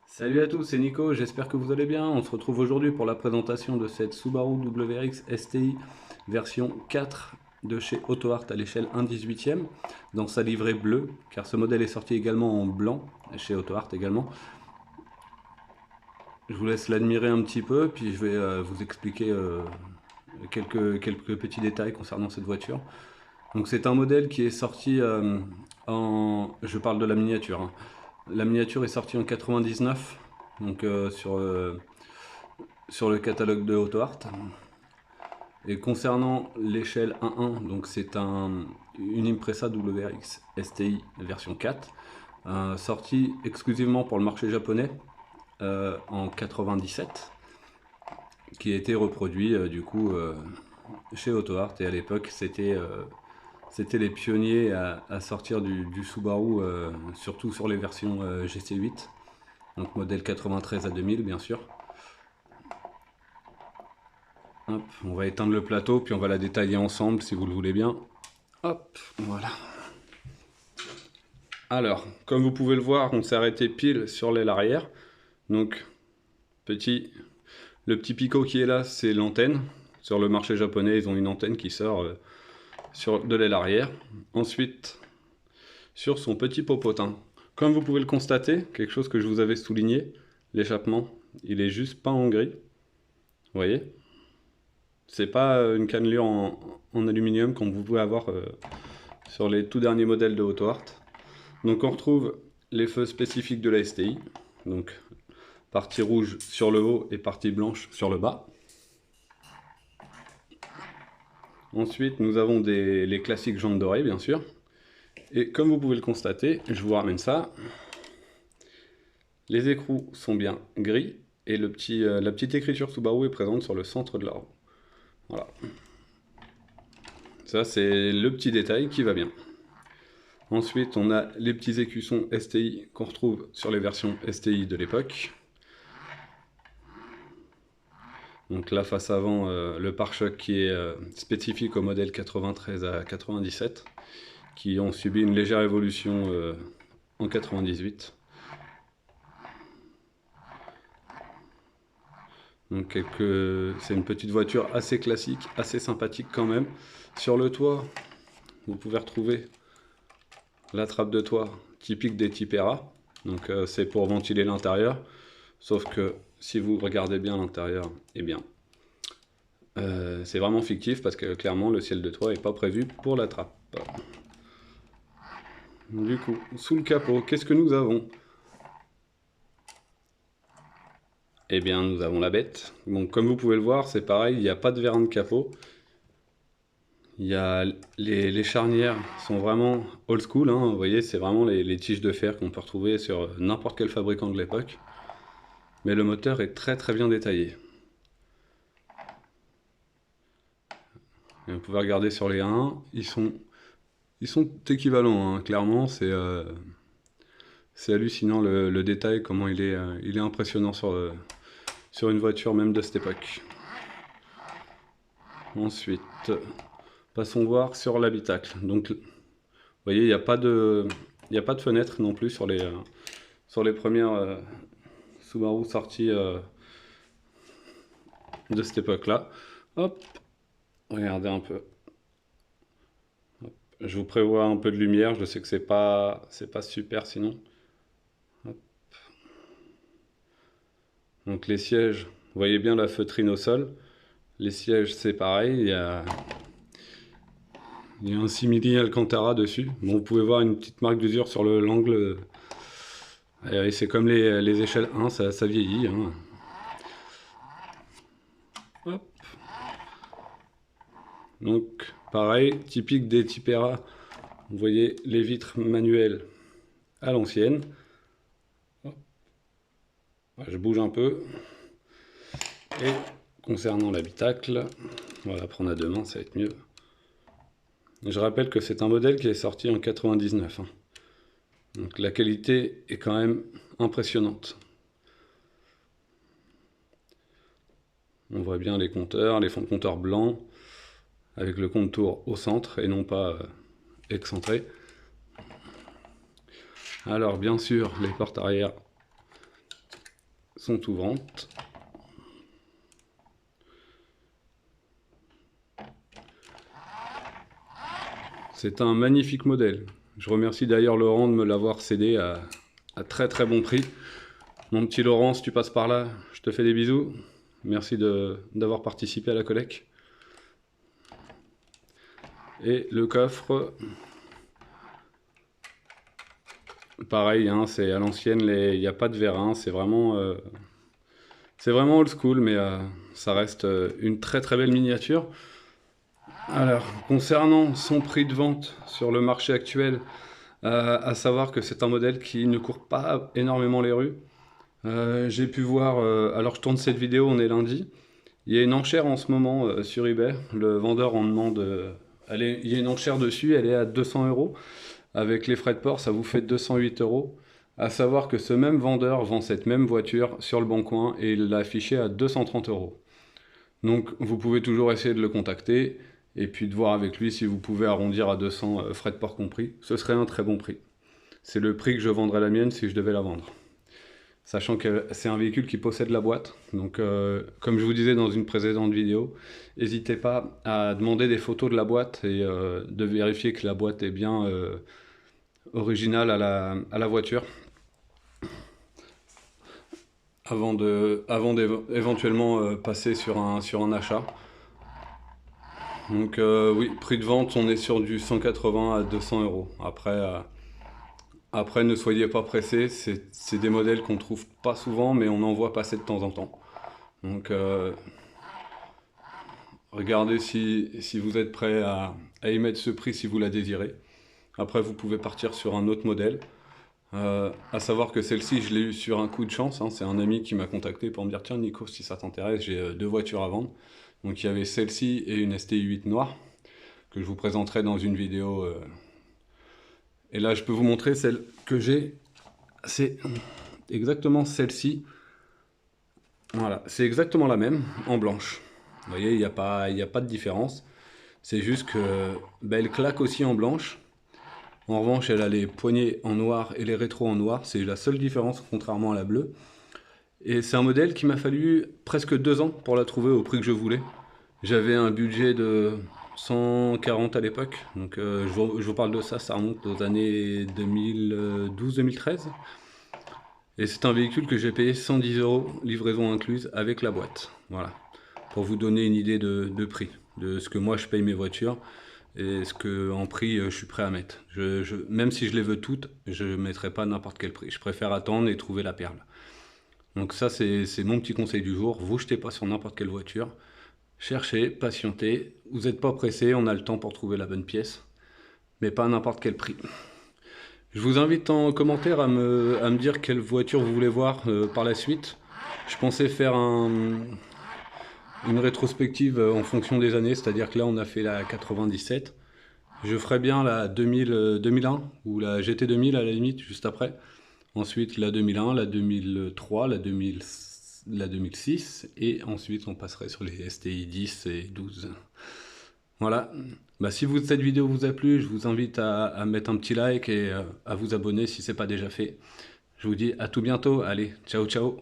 Salut à tous, c'est Nico, j'espère que vous allez bien. On se retrouve aujourd'hui pour la présentation de cette Subaru WRX STI version 4 de chez AutoArt à l'échelle 1/18e dans sa livrée bleue, car ce modèle est sorti également en blanc chez AutoArt également. Je vous laisse l'admirer un petit peu, puis je vais vous expliquer quelques petits détails concernant cette voiture. Donc c'est un modèle qui est sorti Je parle de la miniature, hein. La miniature est sortie en 99, donc sur le catalogue de AutoArt. Et concernant l'échelle 1.1, donc c'est une Impreza WRX STI version 4, sortie exclusivement pour le marché japonais en 97, qui a été reproduit chez AutoArt. Et à l'époque, c'était les pionniers à sortir du Subaru, surtout sur les versions GC8, donc modèle 93 à 2000 bien sûr. Hop, on va éteindre le plateau, puis on va la détailler ensemble si vous le voulez bien. Hop, voilà. Alors, comme vous pouvez le voir, on s'est arrêté pile sur l'aile arrière. Donc, le petit picot qui est là, c'est l'antenne. Sur le marché japonais, ils ont une antenne qui sort de l'aile arrière. Ensuite, sur son petit popotin. Comme vous pouvez le constater, quelque chose que je vous avais souligné, l'échappement, il est juste peint en gris. Vous voyez? C'est pas une cannelure en aluminium comme vous pouvez avoir sur les tout derniers modèles de AutoArt. Donc on retrouve les feux spécifiques de la STI, donc partie rouge sur le haut et partie blanche sur le bas. Ensuite nous avons les classiques jantes dorées bien sûr. Et comme vous pouvez le constater, je vous ramène ça. Les écrous sont bien gris et la petite écriture Subaru est présente sur le centre de la roue. Voilà. Ça c'est le petit détail qui va bien. Ensuite, on a les petits écussons STI qu'on retrouve sur les versions STI de l'époque. Donc la face avant, le pare-choc qui est spécifique au modèle 93 à 97, qui ont subi une légère évolution en 98. Donc c'est une petite voiture assez classique, assez sympathique quand même. Sur le toit, vous pouvez retrouver la trappe de toit typique des Tipera. Donc c'est pour ventiler l'intérieur. Sauf que si vous regardez bien l'intérieur, eh bien, c'est vraiment fictif parce que clairement le ciel de toit n'est pas prévu pour la trappe. Du coup, sous le capot, qu'est-ce que nous avons? Eh bien, nous avons la bête. Bon, comme vous pouvez le voir, c'est pareil, il n'y a pas de vérin de capot. Les charnières sont vraiment old school, hein. Vous voyez, c'est vraiment les tiges de fer qu'on peut retrouver sur n'importe quel fabricant de l'époque. Mais le moteur est très très bien détaillé. Et vous pouvez regarder sur les 1, ils sont équivalents, hein. Clairement, c'est hallucinant le détail, comment il est impressionnant sur une voiture même de cette époque. Ensuite, passons voir sur l'habitacle. Donc, vous voyez, il n'y a pas de fenêtre non plus sur les premières Subaru sorties de cette époque-là. Hop, regardez un peu. Hop. Je vous prévois un peu de lumière, je sais que c'est pas super sinon. Hop. Donc les sièges, vous voyez bien la feutrine au sol. Les sièges c'est pareil, il y a un simili Alcantara dessus. Bon, vous pouvez voir une petite marque d'usure sur l'angle. C'est comme les échelles 1, ça vieillit, hein. Hop. Donc pareil, typique des Tipera, vous voyez les vitres manuelles à l'ancienne. Je bouge un peu. Et concernant l'habitacle, on va la prendre à deux mains, ça va être mieux. Je rappelle que c'est un modèle qui est sorti en 99, hein. Donc la qualité est quand même impressionnante. On voit bien les compteurs, les fonds de compteurs blancs, avec le contour au centre et non pas excentré. Alors bien sûr, les portes arrière sont ouvrantes. C'est un magnifique modèle. Je remercie d'ailleurs Laurent de me l'avoir cédé à très très bon prix. Mon petit Laurent, si tu passes par là, je te fais des bisous. Merci d'avoir participé à la collecte. Et le coffre, pareil, hein, c'est à l'ancienne, il n'y a pas de vérin, c'est vraiment old school, mais ça reste une très très belle miniature. Alors, concernant son prix de vente sur le marché actuel, à savoir que c'est un modèle qui ne court pas énormément les rues. J'ai pu voir, alors je tourne cette vidéo, on est lundi, il y a une enchère en ce moment sur eBay, le vendeur en demande, il y a une enchère dessus, elle est à 200 €, avec les frais de port ça vous fait 208 €. À savoir que ce même vendeur vend cette même voiture sur le Bon Coin et il l'a affiché à 230 €. Donc vous pouvez toujours essayer de le contacter et puis de voir avec lui si vous pouvez arrondir à 200, frais de port compris. Ce serait un très bon prix. C'est le prix que je vendrais la mienne si je devais la vendre. Sachant que c'est un véhicule qui possède la boîte. Donc comme je vous disais dans une précédente vidéo, n'hésitez pas à demander des photos de la boîte et de vérifier que la boîte est bien originale à la voiture. Avant d'éventuellement passer sur un achat. Donc oui, prix de vente, on est sur du 180 à 200 €. Après, ne soyez pas pressés, c'est des modèles qu'on trouve pas souvent, mais on en voit passer de temps en temps. Donc regardez si vous êtes prêt à y mettre ce prix si vous la désirez. Après, vous pouvez partir sur un autre modèle. À savoir que celle-ci, je l'ai eu sur un coup de chance, hein. C'est un ami qui m'a contacté pour me dire tiens Nico, si ça t'intéresse, j'ai deux voitures à vendre. Donc il y avait celle-ci et une STI 8 noire que je vous présenterai dans une vidéo. Et là je peux vous montrer celle que j'ai, c'est exactement celle-ci. Voilà, c'est exactement la même en blanche. Vous voyez, il n'y a pas de différence. C'est juste que elle claque aussi en blanche. En revanche, elle a les poignées en noir et les rétros en noir. C'est la seule différence, contrairement à la bleue. Et c'est un modèle qui m'a fallu presque 2 ans pour la trouver au prix que je voulais. J'avais un budget de 140 à l'époque. Donc je vous parle de ça, ça remonte aux années 2012-2013. Et c'est un véhicule que j'ai payé 110 €, livraison incluse, avec la boîte. Voilà. Pour vous donner une idée de prix, de ce que moi je paye mes voitures. Et ce que en prix je suis prêt à mettre. Même si je les veux toutes, je ne mettrai pas n'importe quel prix. Je préfère attendre et trouver la perle. Donc ça c'est mon petit conseil du jour. Vous jetez pas sur n'importe quelle voiture. Cherchez, patientez. Vous n'êtes pas pressé, on a le temps pour trouver la bonne pièce. Mais pas à n'importe quel prix. Je vous invite en commentaire à me dire quelle voiture vous voulez voir par la suite. Je pensais faire une rétrospective en fonction des années, c'est-à-dire que là on a fait la 97. Je ferai bien la 2001 ou la GT 2000 à la limite, juste après. Ensuite la 2001, la 2003, la 2006 et ensuite on passerait sur les STI 10 et 12. Voilà, si cette vidéo vous a plu, je vous invite à mettre un petit like et à vous abonner si ce n'est pas déjà fait. Je vous dis à tout bientôt, allez, ciao ciao.